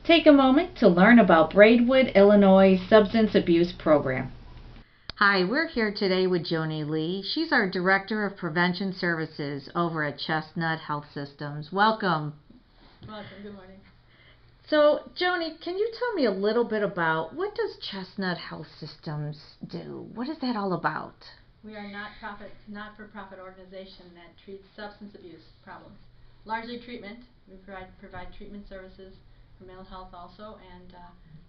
Take a moment to learn about Braidwood, Illinois' substance abuse program. Hi, we're here today with Joni Lee. She's our Director of Prevention Services over at Chestnut Health Systems. Welcome. Welcome. Good morning. So, Joni, can you tell me a little bit about what does Chestnut Health Systems do? What is that all about? We are a not-for-profit organization that treats substance abuse problems, largely treatment. We provide treatment services for mental health also, and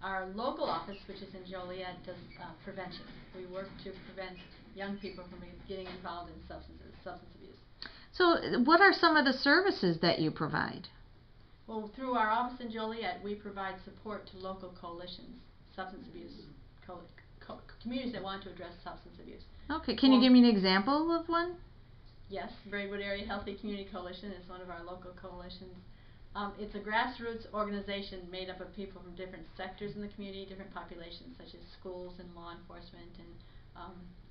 our local office, which is in Joliet, does prevention. We work to prevent young people from getting involved in substance abuse. So, what are some of the services that you provide? Well, through our office in Joliet, we provide support to local coalitions, substance abuse communities that want to address substance abuse. Okay, can you give me an example of one? Yes, Braidwood Area Healthy Community Coalition is one of our local coalitions. It's a grassroots organization made up of people from different sectors in the community, different populations such as schools and law enforcement and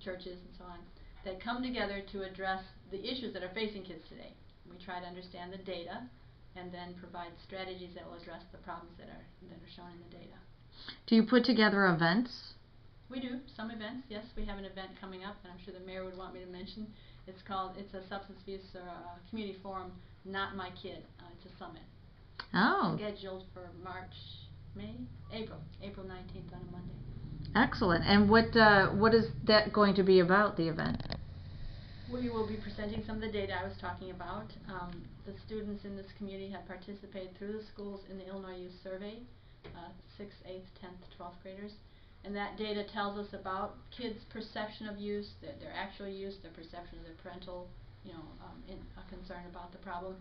churches and so on, that come together to address the issues that are facing kids today. We try to understand the data and then provide strategies that will address the problems that are shown in the data. Do you put together events? We do some events. Yes, we have an event coming up, and I'm sure the mayor would want me to mention. It's a substance abuse community forum. Not My Kid. It's a summit. Oh. Scheduled for April 19th on a Monday. Excellent. And what is that going to be about, the event? We will be presenting some of the data I was talking about. The students in this community have participated through the schools in the Illinois Youth Survey, 6th, 8th, 10th, 12th graders. And that data tells us about kids' perception of use, their actual use, their perception of their parental, concern about the problem.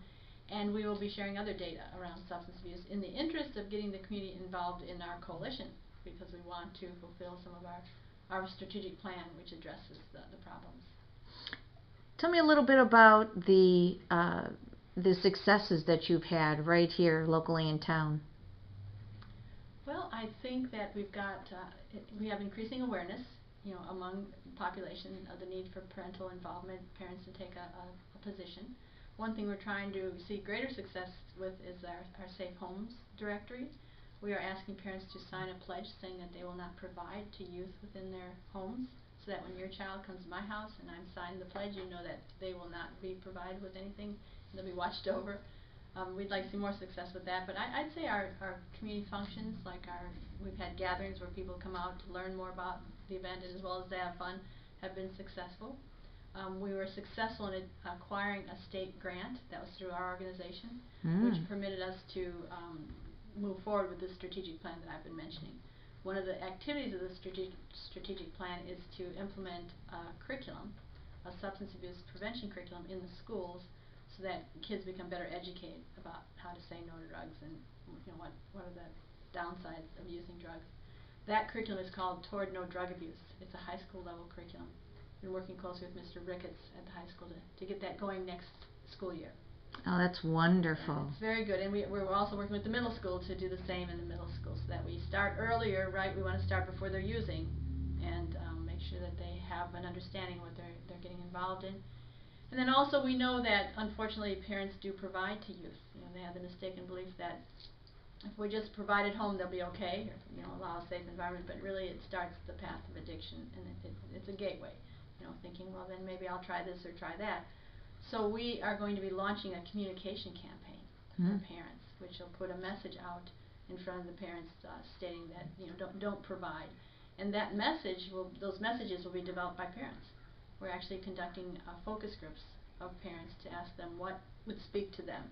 And we will be sharing other data around substance abuse in the interest of getting the community involved in our coalition, because we want to fulfill some of our strategic plan which addresses the problems. Tell me a little bit about the successes that you've had right here locally in town. Well, I think that we have increasing awareness, among the population of the need for parental involvement, parents to take a position. One thing we're trying to see greater success with is our Safe Homes directory. We are asking parents to sign a pledge saying that they will not provide to youth within their homes, so that when your child comes to my house and I'm signing the pledge, you know that they will not be provided with anything. They'll be watched over. We'd like to see more success with that, but I'd say our community functions, like we've had gatherings where people come out to learn more about the event as well as to have fun, have been successful. We were successful in acquiring a state grant that was through our organization, which permitted us to move forward with this strategic plan that I've been mentioning. One of the activities of the strategic plan is to implement a curriculum, a substance abuse prevention curriculum in the schools, so that kids become better educated about how to say no to drugs and what are the downsides of using drugs. That curriculum is called Toward No Drug Abuse. It's a high school level curriculum. Been working closely with Mr. Ricketts at the high school to get that going next school year. Oh, that's wonderful. It's very good, and we're also working with the middle school to do the same in the middle school, so that we start earlier, right? We want to start before they're using, and make sure that they have an understanding of what they're getting involved in. And then also we know that unfortunately parents do provide to youth. They have the mistaken belief that if we just provide at home they'll be okay, or allow a safe environment, but really it starts the path of addiction, and it's a gateway. Thinking, well, then maybe I'll try this or try that. So we are going to be launching a communication campaign for parents, which will put a message out in front of the parents stating that don't provide, and those messages will be developed by parents. We're actually conducting focus groups of parents to ask them what would speak to them,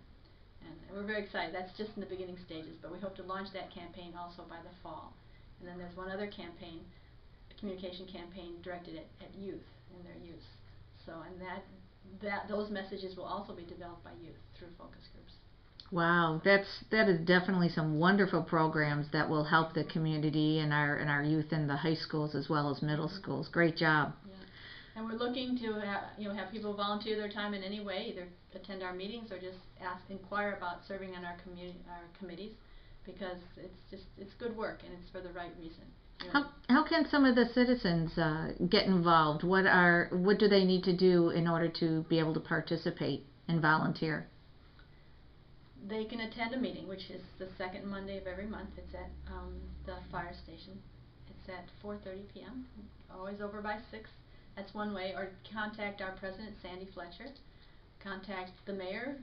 and we're very excited. That's just in the beginning stages, but we hope to launch that campaign also by the fall. And then there's one other campaign, a communication campaign directed at youth and their use. So, and those messages will also be developed by youth through focus groups. Wow, that is definitely some wonderful programs that will help the community and our youth in the high schools as well as middle schools. Great job. Yeah. And we're looking to have people volunteer their time in any way, either attend our meetings or just inquire about serving on our committees, because it's good work and it's for the right reason. How can some of the citizens get involved? What do they need to do in order to be able to participate and volunteer? they can attend a meeting, which is the second Monday of every month. It's at the fire station. It's at 4:30 p.m. Always over by 6. That's one way. Or contact our president, Sandy Fletcher. Contact the mayor.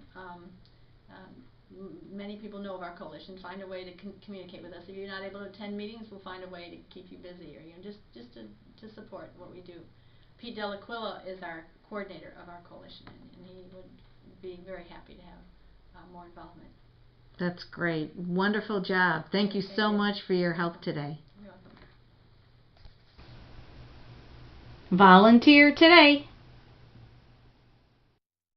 Many people know of our coalition. Find a way to communicate with us. If you're not able to attend meetings, we'll find a way to keep you busy, or just to support what we do. Pete Delaquila is our coordinator of our coalition, and he would be very happy to have more involvement. That's great. Wonderful job. Thank you so much for your help today. You're welcome. Volunteer today.